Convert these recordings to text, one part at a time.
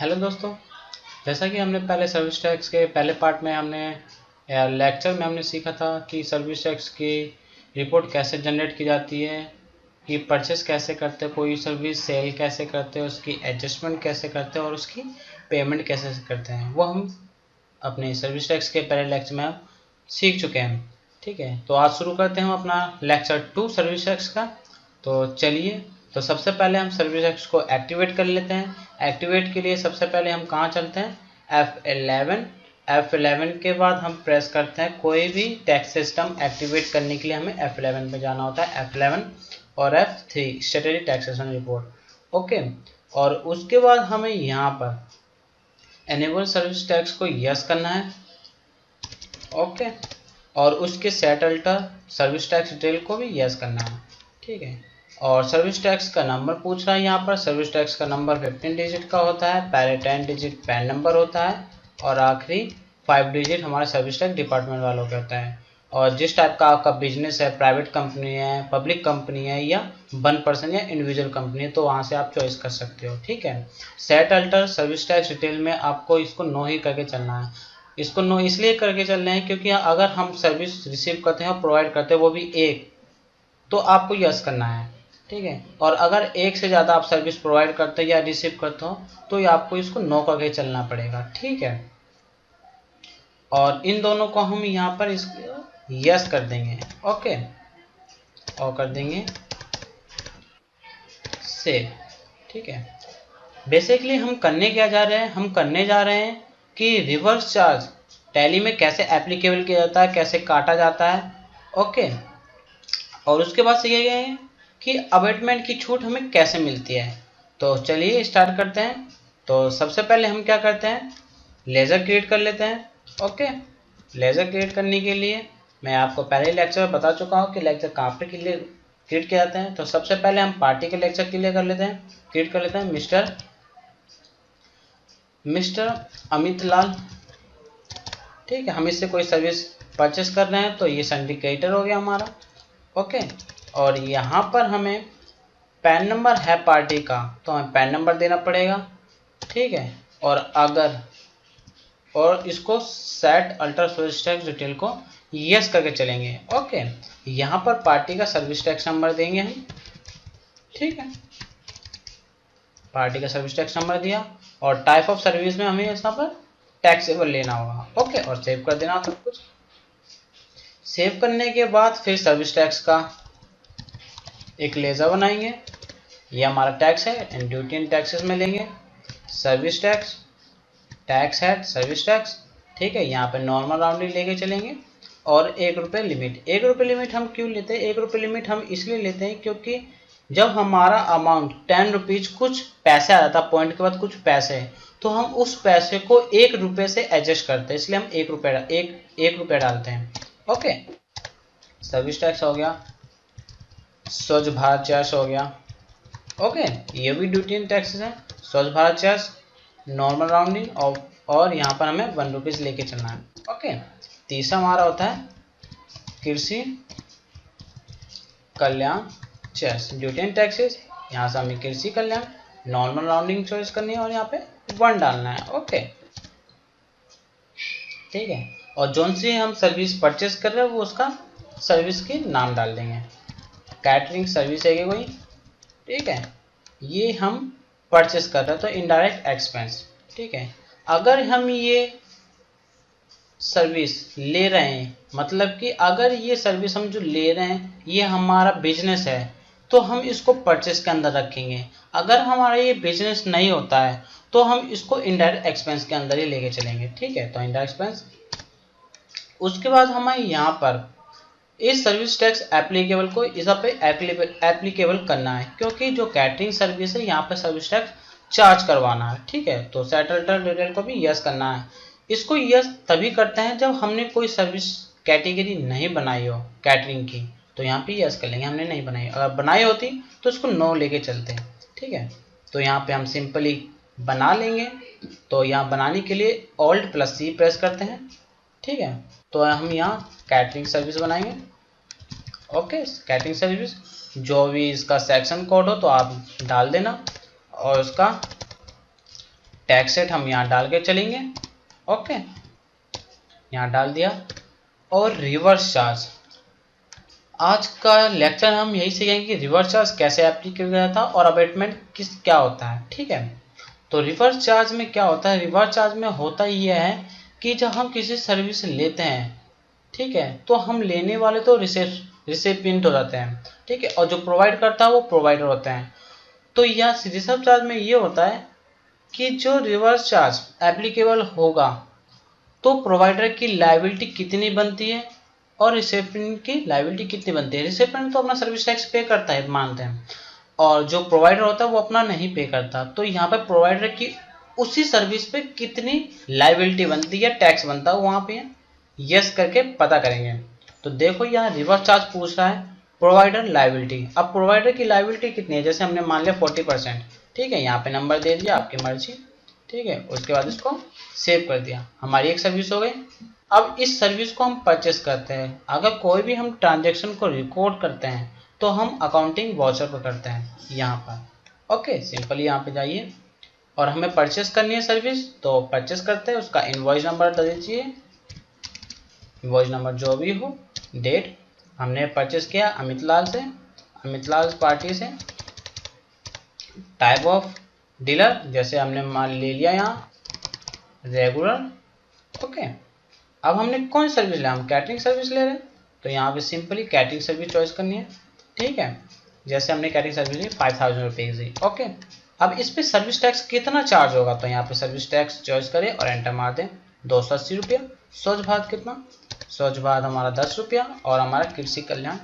Hello दोस्तों, जैसा कि हमने पहले सर्विस टैक्स के पहले पार्ट में लेक्चर में हमने सीखा था कि सर्विस टैक्स की रिपोर्ट कैसे जनरेट की जाती है, कि परचेस कैसे करते हैं, कोई सर्विस सेल कैसे करते हैं, उसकी एडजस्टमेंट कैसे करते हैं और उसकी पेमेंट कैसे करते हैं, वो हम अपने सर्विस टैक्स के पहले लेक्चर में सीख चुके हैं। ठीक है, तो आज शुरू करते हैं हम अपना लेक्चर 2 सर्विस टैक्स का। तो चलिए, तो सबसे पहले हम सर्विस टैक्स को एक्टिवेट कर लेते हैं। एक्टिवेट के लिए सबसे पहले हम कहाँ चलते हैं, F11। F11 के बाद हम प्रेस करते हैं कोई भी टैक्स सिस्टम एक्टिवेट करने के लिए हमें F11 पे जाना होता है, F11 और F3 statutory taxation report. Okay, और उसके बाद हमें यहाँ पर एनेबल सर्विस टैक्स को यस करना है। ओके, और उसके set alter service tax detail को भी यस करना है। ठीक है, और सर्विस टैक्स का नंबर पूछ रहा है। यहाँ पर सर्विस टैक्स का नंबर 15 डिजिट का होता है, पहले 10 डिजिट पैन नंबर होता है और आखिरी 5 डिजिट हमारे सर्विस टैक्स डिपार्टमेंट वालों का होता है। और जिस टाइप का आपका बिजनेस है, प्राइवेट कंपनी है, पब्लिक कंपनी है या 1 पर्सन या इंडिविजुअल कंपनी है, तो वहाँ से आप चॉइस कर सकते हो। ठीक है, set alter service tax detail में आपको इसको नो ही करके चलना है। इसको नो इसलिए करके चल रहे हैं क्योंकि अगर हम सर्विस रिसीव करते हैं और प्रोवाइड करते हैं वो भी एक, तो आपको यस करना है। ठीक है, और अगर एक से ज़्यादा आप सर्विस प्रोवाइड करते हो या रिसीव करते हो तो आपको इसको नो करके चलना पड़ेगा। ठीक है, और इन दोनों को हम यहाँ पर इस यस कर देंगे। ओके, और कर देंगे सेव। ठीक है, बेसिकली हम करने क्या जा रहे हैं, हम करने जा रहे हैं कि रिवर्स चार्ज टैली में कैसे एप्लीकेबल किया जाता है, कैसे काटा जाता है। ओके, और उसके बाद से ये है कि अबेटमेंट की छूट हमें कैसे मिलती है। तो चलिए स्टार्ट करते हैं। तो सबसे पहले हम क्या करते हैं, लेज़र क्रिएट कर लेते हैं। ओके, लेज़र क्रिएट करने के लिए मैं आपको पहले ही लेक्चर में बता चुका हूँ कि लेक्चर कहाँ पर क्रिएट किए जाते हैं। तो सबसे पहले हम पार्टी के लेक्चर क्रिएट कर लेते हैं मिस्टर अमित लाल। ठीक है, हम इससे कोई सर्विस परचेस कर रहे हैं तो ये सिंडिकेटर हो गया हमारा। ओके, और यहाँ पर हमें पैन नंबर है पार्टी का, तो हमें पैन नंबर देना पड़ेगा। ठीक है, और इसको set alter service tax detail को यस करके चलेंगे। ओके, यहाँ पर पार्टी का सर्विस टैक्स नंबर देंगे हम। ठीक है, पार्टी का सर्विस टैक्स नंबर दिया और टाइप ऑफ सर्विस में हमें यहाँ पर टैक्सेबल लेना होगा। ओके, और सेव कर देना सब कुछ। सेव करने के बाद फिर सर्विस टैक्स का एक लेज़र बनाएंगे। ये हमारा टैक्स है, एंड ड्यूटी एंड टैक्सेस में लेंगे service tax, tax head service tax. ठीक है, यहाँ पे नॉर्मल राउंडिंग लेके चलेंगे और 1 रुपये लिमिट। 1 रुपये लिमिट हम क्यों लेते हैं, 1 रुपये लिमिट हम इसलिए लेते हैं क्योंकि जब हमारा अमाउंट 10 रुपीज़ कुछ पैसे आ जाता है, पॉइंट के बाद कुछ पैसे, तो हम उस पैसे को 1 रुपये से एडजस्ट करते हैं, इसलिए हम 1 रुपये डालते हैं। ओके, सर्विस टैक्स हो गया, स्वच्छ भारत चार्ज हो गया। ओके, ये भी ड्यूटी एंड टैक्सेस है, स्वच्छ भारत चार्ज, नॉर्मल राउंडिंग और यहाँ पर हमें 1 रुपीज़ लेके चलना है। ओके, तीसरा हमारा होता है कृषि कल्याण चार्ज, ड्यूटी एंड टैक्सेस। यहाँ से हमें कृषि कल्याण नॉर्मल राउंडिंग चॉइस करनी है और यहाँ पे 1 डालना है। ओके, ठीक है, और जोन सी हम सर्विस परचेस कर रहे हैं वो उसका सर्विस के नाम डाल देंगे। कैटरिंग सर्विस है कोई, ठीक है, ये हम परचेस कर रहे हैं तो इनडायरेक्ट एक्सपेंस। ठीक है, अगर हम ये सर्विस ले रहे हैं, मतलब कि अगर ये सर्विस हम जो ले रहे हैं ये हमारा बिजनेस है तो हम इसको परचेस के अंदर रखेंगे। अगर हमारा ये बिजनेस नहीं होता है तो हम इसको इनडायरेक्ट एक्सपेंस के अंदर ही लेके चलेंगे। ठीक है, तो इनडायरेक्ट एक्सपेंस। उसके बाद हमें यहाँ पर इस सर्विस टैक्स एप्लीकेबल को इस पे एप्लीकेबल करना है, क्योंकि जो कैटरिंग सर्विस है यहाँ पे सर्विस टैक्स चार्ज करवाना है। ठीक है, तो सेटल डिटेल को भी यस करना है। इसको यस तभी करते हैं जब हमने कोई सर्विस कैटेगरी नहीं बनाई हो कैटरिंग की, तो यहाँ पे यस कर लेंगे, हमने नहीं बनाई। अगर बनाई होती तो इसको नो लेके चलते हैं। ठीक है, तो यहाँ पे हम सिंपली बना लेंगे। तो यहाँ बनाने के लिए Alt+C प्रेस करते हैं। ठीक है, तो हम यहाँ कैटरिंग सर्विस बनाएंगे। ओके, कैटरिंग सर्विस, जो भी इसका सेक्शन कोड हो तो आप डाल देना और उसका टैक्स रेट हम यहाँ डाल के चलेंगे। ओके, यहाँ डाल दिया। और रिवर्स चार्ज, आज का लेक्चर हम यही सीखेंगे कि रिवर्स चार्ज कैसे एप्लीकेबल रहता है और अबेटमेंट क्या होता है। ठीक है, तो रिवर्स चार्ज में क्या होता है, रिवर्स चार्ज में होता ये है कि जब हम किसी सर्विस लेते हैं, ठीक है, तो हम लेने वाले तो रिसिपिएंट हो जाते हैं, ठीक है, और जो प्रोवाइड करता है वो प्रोवाइडर होते हैं। तो यहाँ रिवर्स चार्ज में ये होता है कि जो रिवर्स चार्ज एप्लीकेबल होगा तो प्रोवाइडर की लायबिलिटी कितनी बनती है और रिसिपिएंट की लायबिलिटी कितनी बनती है। रिसिपिएंट तो अपना सर्विस टैक्स पे करता है मानते हैं, और जो प्रोवाइडर होता है वो अपना नहीं पे करता। तो यहाँ पे प्रोवाइडर की उसी सर्विस पे कितनी लायबिलिटी बनती है, टैक्स बनता है, वहाँ पे यस करके पता करेंगे। तो देखो यहाँ रिवर्स चार्ज पूछ रहा है प्रोवाइडर लायबिलिटी। अब प्रोवाइडर की लायबिलिटी कितनी है, जैसे हमने मान लिया 40%, ठीक है, यहाँ पे नंबर दे दिया आपकी मर्जी, ठीक है, उसके बाद इसको सेव कर दिया, हमारी एक सर्विस हो गई। अब इस सर्विस को हम परचेस करते हैं। अगर कोई भी हम ट्रांजेक्शन को रिकॉर्ड करते हैं तो हम अकाउंटिंग वाउचर पर करते हैं यहाँ पर। ओके, सिंपली यहाँ पे जाइए और हमें परचेस करनी है सर्विस, तो परचेस करते हैं, उसका इनवॉइस नंबर दे दीजिए, इनवॉइस नंबर जो भी हो, डेट, हमने परचेस किया अमित लाल से, अमित लाल पार्टी से, टाइप ऑफ डीलर जैसे हमने माल ले लिया यहाँ रेगुलर। ओके, अब हमने कौन सी सर्विस लिया, हम कैटरिंग सर्विस ले रहे हैं, तो यहाँ पे सिंपली कैटरिंग सर्विस चॉइस करनी है। ठीक है, जैसे हमने कैटरिंग सर्विस ली 5000 रुपीज़ ही। ओके, अब इस पे सर्विस टैक्स कितना चार्ज होगा, तो यहाँ पे सर्विस टैक्स चॉइस करें और एंटर मार दें 280 रुपया। स्वच्छ भारत कितना, स्वच्छ भारत हमारा 10 रुपया, और हमारा कृषि कल्याण।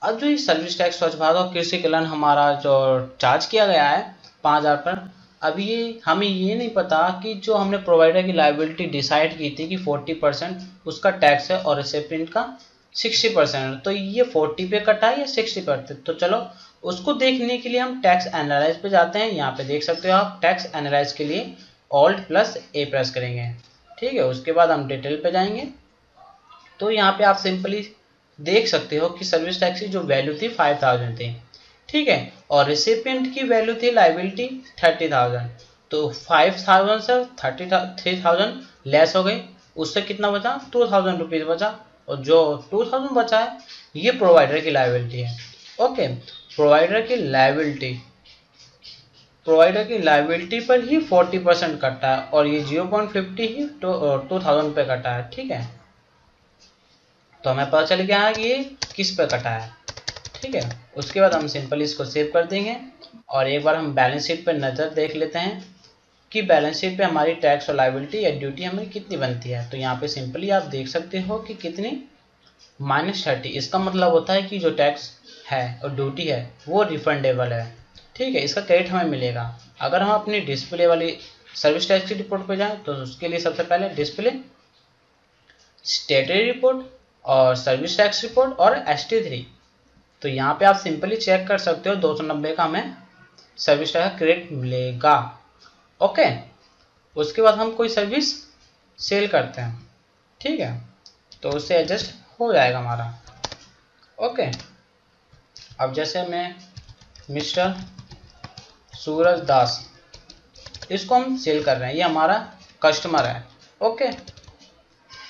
अब जो ये सर्विस टैक्स स्वच्छ भारत और कृषि कल्याण हमारा जो चार्ज किया गया है 5000 पर, अब ये हमें ये नहीं पता कि जो हमने प्रोवाइडर की लायबिलिटी डिसाइड की थी कि 40% उसका टैक्स है और रिसिपिएंट का 60%, तो ये 40 पे कटा है या 60 पे। तो चलो उसको देखने के लिए हम टैक्स एनालाइज पे जाते हैं। यहाँ पे देख सकते हो आप, टैक्स एनालाइज के लिए Alt+A प्रेस करेंगे। ठीक है, उसके बाद हम डिटेल पे जाएंगे, तो यहाँ पे आप सिंपली देख सकते हो कि सर्विस टैक्स की जो वैल्यू थी 5000 थी, ठीक है, और रिसिपिएंट की वैल्यू थी लायबिलिटी 30,000। तो 5000 से 3000 लेस हो गई, उससे कितना बचा, 2000 रुपीज़ बचा, और जो 2000 बचा है ये प्रोवाइडर की लायबिलिटी है। ओके, प्रोवाइडर की लायबिलिटी पर ही 40% कटा है, और ये 0.50 ही 2000 पे कटा है। ठीक है, तो हमें पता चल गया है कि ये किस पे कटा है। ठीक है, उसके बाद हम सिंपली इसको सेव कर देंगे, और एक बार हम बैलेंस शीट पर नज़र देख लेते हैं कि बैलेंस शीट पे हमारी टैक्स और लायबिलिटी या ड्यूटी हमें कितनी बनती है। तो यहाँ पे सिंपली आप देख सकते हो कि कितनी, -30। इसका मतलब होता है कि जो टैक्स है और ड्यूटी है वो रिफंडेबल है। ठीक है, इसका क्रेडिट हमें मिलेगा। अगर हम अपनी डिस्प्ले वाली सर्विस टैक्स की रिपोर्ट पर जाएँ तो उसके लिए सबसे पहले डिस्प्ले, स्टेटरी रिपोर्ट और सर्विस टैक्स रिपोर्ट और ST3। तो यहाँ पे आप सिंपली चेक कर सकते हो 290 का हमें सर्विस टैक्स क्रेडिट मिलेगा। ओके, उसके बाद हम कोई सर्विस सेल करते हैं, ठीक है, तो उससे एडजस्ट हो जाएगा हमारा। ओके, अब जैसे मैं मिस्टर सूरज दास, इसको हम सेल कर रहे हैं, ये हमारा कस्टमर है। ओके,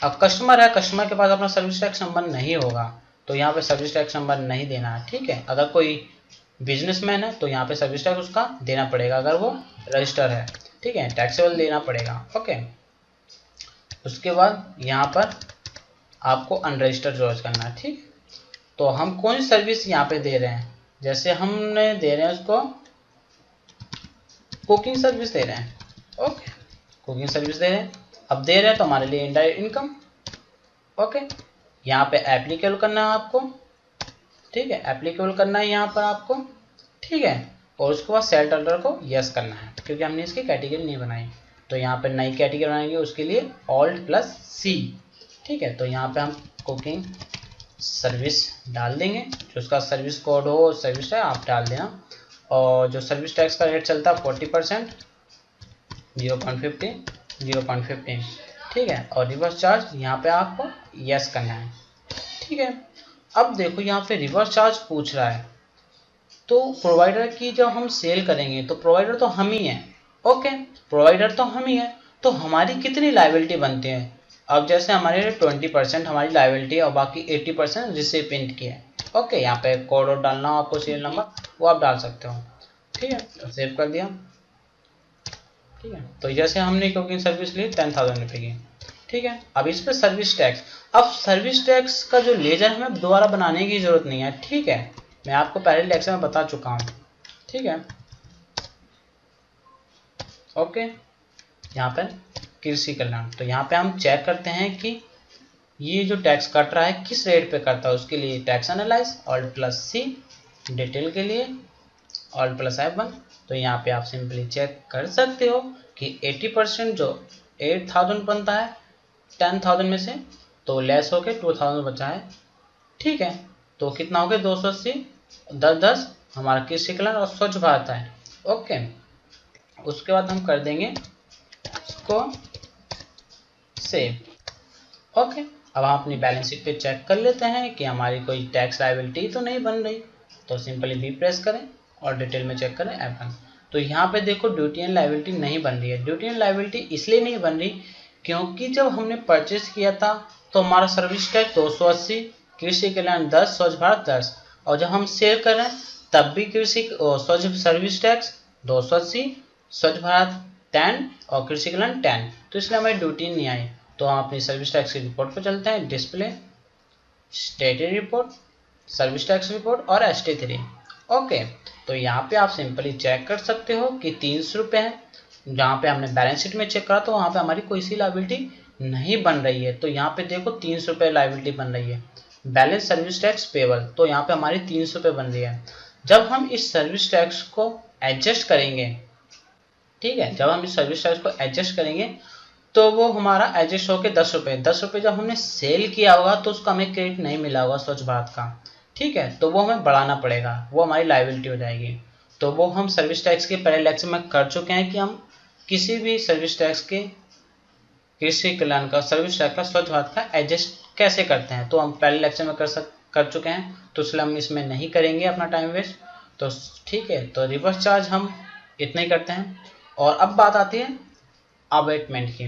अब कस्टमर है, कस्टमर के पास अपना सर्विस टैक्स नंबर नहीं होगा, तो यहाँ पे सर्विस टैक्स नंबर नहीं देना है। ठीक है, अगर कोई बिजनेसमैन है तो यहाँ पे सर्विस टैक्स उसका देना पड़ेगा, अगर वो रजिस्टर है, ठीक है, टैक्सेबल देना पड़ेगा। ओके, उसके बाद यहाँ पर आपको अनरजिस्टर्ड चॉइस करना है। ठीक, तो हम कौन सी सर्विस यहाँ पे दे रहे हैं, जैसे हमने दे रहे हैं उसको कुकिंग सर्विस दे रहे हैं। ओके, कुकिंग सर्विस दे रहे हैं, अब दे रहे हैं तो हमारे लिए इनडायरेक्ट इनकम। ओके, यहाँ पे एप्लीकेबल करना है आपको, ठीक है, एप्लीकेबल करना है यहाँ पर आपको, ठीक है, और उसके बाद सेल ऑर्डर को यस करना है, क्योंकि हमने इसकी कैटेगरी नहीं बनाई। तो यहाँ पे नई कैटेगरी बनाएंगे, उसके लिए Alt+C। ठीक है, तो यहाँ पे हम कुकिंग सर्विस डाल देंगे, जो उसका सर्विस कोड हो, सर्विस है आप डाल देना, और जो सर्विस टैक्स का रेट चलता है 40%, 0.15। ठीक है, और रिवर्स चार्ज यहाँ पे आपको यस करना है। ठीक है, अब देखो यहाँ पे रिवर्स चार्ज पूछ रहा है, तो प्रोवाइडर की जब हम सेल करेंगे तो प्रोवाइडर तो हम ही हैं, ओके, प्रोवाइडर तो हम ही है, तो हमारी कितनी लाइबिलिटी बनती है? अब जैसे हमारे 20% हमारी लाइबिलिटी है और बाकी 80% रिसिपिएंट की है। ओके, यहाँ पे कोड और डालना हो आपको, सीरियल नंबर वो आप डाल सकते हो। ठीक है, तो सेव कर दिया। ठीक है, तो जैसे हमने कुकिंग सर्विस ली 10,000 रुपये की। ठीक है, अब इस पर सर्विस टैक्स। अब सर्विस टैक्स का जो लेजर हमें दोबारा बनाने की जरूरत नहीं है। ठीक है, मैं आपको पहले लेक्चर में बता चुका हूँ। ठीक है, ओके, यहाँ पर कृषि कल्याण, तो यहाँ पे हम चेक करते हैं कि ये जो टैक्स कट रहा है किस रेट पे करता है। उसके लिए टैक्स एनालाइज, Alt+C, डिटेल के लिए Alt+F1। तो यहाँ पे आप सिंपली चेक कर सकते हो कि 80% जो 8,000 बनता है 10,000 में से, तो लेस होके 2,000 बचा है। ठीक है, तो कितना हो गया 280, 10-10 हमारा कृषि कल्याण और स्वच्छ भारत है। ओके, उसके बाद हम कर देंगे इसको सेव। ओके, अब हम अपनी बैलेंस शीट पे चेक कर लेते हैं कि हमारी कोई टैक्स लायबिलिटी तो नहीं बन रही। तो सिंपली बी प्रेस करें और डिटेल में चेक करें F1। तो यहाँ पे देखो ड्यूटी एंड लायबिलिटी नहीं बन रही है। ड्यूटी एंड लायबिलिटी इसलिए नहीं बन रही क्योंकि जब हमने परचेस किया था तो हमारा सर्विस टैक्स 280, कृषि कल्याण 10, स्वच्छ भारत 10, और जब हम सेल कर रहे हैं तब भी कृषि स्वच्छ सर्विस टैक्स 280, स्वच्छ भारत 10 और कृषि कल्याण 10, तो इसलिए हमारी ड्यूटी नहीं आई। तो हम अपनी सर्विस टैक्स की रिपोर्ट पर चलते हैं, display, स्टेटरी report, service tax report और ST3। ओके, तो यहाँ पे आप सिंपली चेक कर सकते हो कि 300 रुपये है। जहाँ पे हमने बैलेंस शीट में चेक करा तो वहाँ पे हमारी कोई सी लायबिलिटी नहीं बन रही है। तो यहाँ पे देखो 300 रुपये लायबिलिटी बन रही है। बैलेंस सर्विस टैक्स पेबल, तो यहाँ पे हमारी 300 रुपये बन रही है। जब हम इस सर्विस टैक्स को एडजस्ट करेंगे, ठीक है, जब हम इस सर्विस टैक्स को एडजस्ट करेंगे तो वो हमारा एडजस्ट होकर 10 रुपये जब हमने सेल किया होगा तो उसका हमें क्रेडिट नहीं मिला होगा स्वच्छ भारत का। ठीक है, तो वो हमें बढ़ाना पड़ेगा, वो हमारी लायबिलिटी हो जाएगी। तो वो हम सर्विस टैक्स के पहले लेक्चर में कर चुके हैं कि हम किसी भी सर्विस टैक्स के, कृषि कल्याण का, सर्विस टैक्स का, स्वच्छ भारत का एडजस्ट कैसे करते हैं। तो हम पहले लेक्चर में कर चुके हैं, तो इसलिए हम इसमें नहीं करेंगे अपना टाइम वेस्ट। तो ठीक है, तो रिवर्स चार्ज हम इतना ही करते हैं। और अब बात आती है अबेटमेंट की।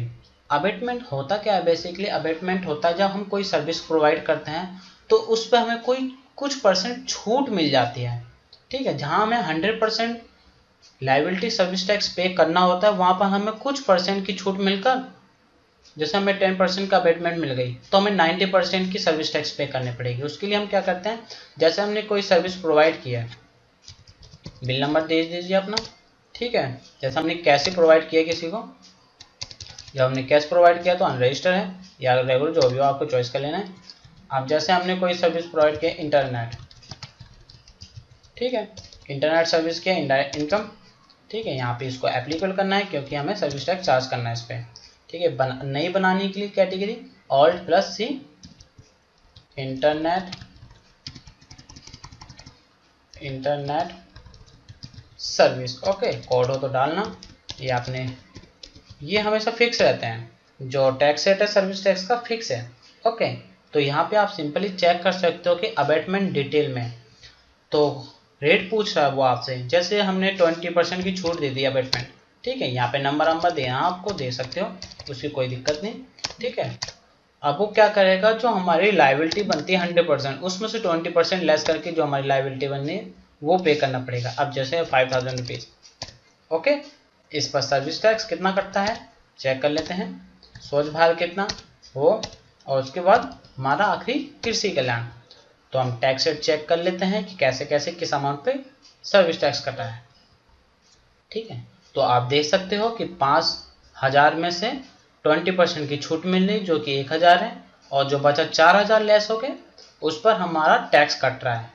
अबेटमेंट होता क्या है? बेसिकली अबेटमेंट होता है जब हम कोई सर्विस प्रोवाइड करते हैं तो उस पर हमें कोई कुछ परसेंट छूट मिल जाती है। ठीक है, जहां हमें 100% लायबिलिटी सर्विस टैक्स पे करना होता है वहां पर हमें कुछ परसेंट की छूट मिलकर, जैसे हमें 10% का अबेटमेंट मिल गई तो हमें 90% की सर्विस टैक्स पे करनी पड़ेगी। उसके लिए हम क्या करते हैं, जैसे हमने कोई सर्विस प्रोवाइड किया है, बिल नंबर दे दीजिए अपना। ठीक है, जैसे हमने कैसे प्रोवाइड किया किसी को, जब हमने कैश प्रोवाइड किया तो अनरजिस्टर्ड है या रेगुलर, जो भी हो आपको चॉइस कर लेना है। अब जैसे हमने कोई सर्विस प्रोवाइड किया इंटरनेट, ठीक है, इंटरनेट सर्विस किया इनडायरेक्ट इनकम। ठीक है, यहाँ पे इसको एप्लीकेबल करना है क्योंकि हमें सर्विस टैक्स चार्ज करना है इस पर। ठीक है, नई बनाने के लिए category Alt+C, internet service. Okay, code हो तो डालना, ये आपने, ये हमेशा फिक्स रहते हैं, जो टैक्स रेट है सर्विस टैक्स का फिक्स है। ओके, तो यहाँ पे आप सिंपली चेक कर सकते हो कि अबेटमेंट डिटेल में तो रेट पूछ रहा है वो आपसे, जैसे हमने 20% की छूट दे दी अबेटमेंट। ठीक है, यहाँ पे नंबर देना आपको दे सकते हो, उसकी कोई दिक्कत नहीं। ठीक है, अब वो क्या करेगा, जो हमारी लायबिलिटी बनती है 100%, उसमें से 20% लेस करके जो हमारी लायबिलिटी बननी है वो पे करना पड़ेगा। अब जैसे 5,000 रुपीज़। ओके, इस पर सर्विस टैक्स कितना कटता है चेक कर लेते हैं, स्वच्छ भारत कितना हो, और उसके बाद हमारा आखिरी कृषि कल्याण। तो हम टैक्स रेट चेक कर लेते हैं कि कैसे कैसे किस अमाउंट पे सर्विस टैक्स कटा है। ठीक है, तो आप देख सकते हो कि 5,000 में से 20% की छूट मिल रही जो कि 1,000 है, और जो बचा 4,000 लेस हो गए उस पर हमारा टैक्स कट रहा है।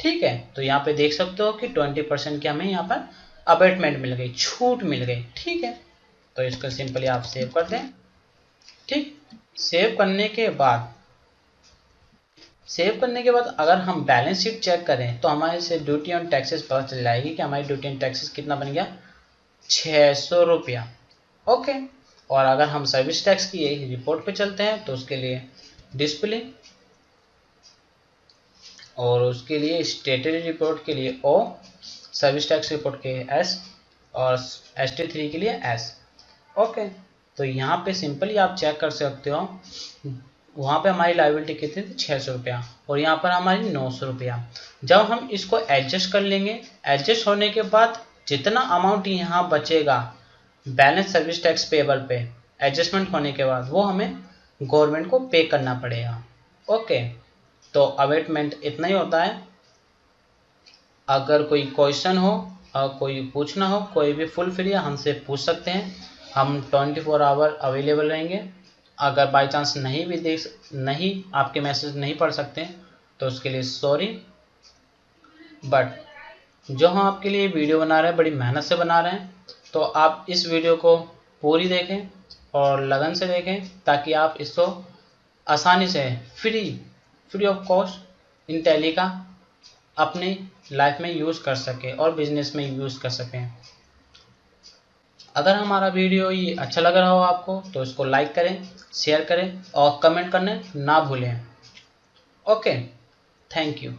ठीक है, तो यहाँ पे देख सकते हो कि 20% की हमें यहाँ पर अबेटमेंट मिल गई, छूट मिल गई। ठीक है, तो इसको सिंपली आप सेव कर दें। ठीक, सेव करने के बाद अगर हम बैलेंस शीट चेक करें तो हमारे से ड्यूटी ऑन टैक्सेस पता चल जाएगी कि हमारी ड्यूटी ऑन टैक्सेस कितना बन गया, 600 रुपया। ओके, और अगर हम सर्विस टैक्स की रिपोर्ट पे चलते हैं तो उसके लिए डिस्प्ले, और उसके लिए स्टेटरी रिपोर्ट के लिए O, सर्विस टैक्स रिपोर्ट के S, और ST3 के लिए S। ओके, तो यहाँ पे सिंपली आप चेक कर सकते हो, वहाँ पे हमारी लायबिलिटी कितनी थी 600 रुपया और यहाँ पर हमारी 900 रुपया। जब हम इसको एडजस्ट कर लेंगे, एडजस्ट होने के बाद जितना अमाउंट यहाँ बचेगा बैलेंस सर्विस टैक्स पेबल पे एडजस्टमेंट होने के बाद, वो हमें गवर्नमेंट को पे करना पड़ेगा। ओके, तो अवेटमेंट इतना ही होता है। अगर कोई क्वेश्चन हो और कोई पूछना हो, कोई भी फुल फ्री हमसे पूछ सकते हैं, हम 24 आवर अवेलेबल रहेंगे। अगर बाय चांस नहीं आपके मैसेज नहीं पढ़ सकते तो उसके लिए सॉरी, बट जो हम आपके लिए वीडियो बना रहे हैं बड़ी मेहनत से बना रहे हैं, तो आप इस वीडियो को पूरी देखें और लगन से देखें ताकि आप इसको आसानी से free of cost in tally का अपनी लाइफ में यूज़ कर सकें और बिजनेस में यूज़ कर सकें। अगर हमारा वीडियो ये अच्छा लग रहा हो आपको तो इसको लाइक करें, शेयर करें और कमेंट करने ना भूलें। Okay, thank you.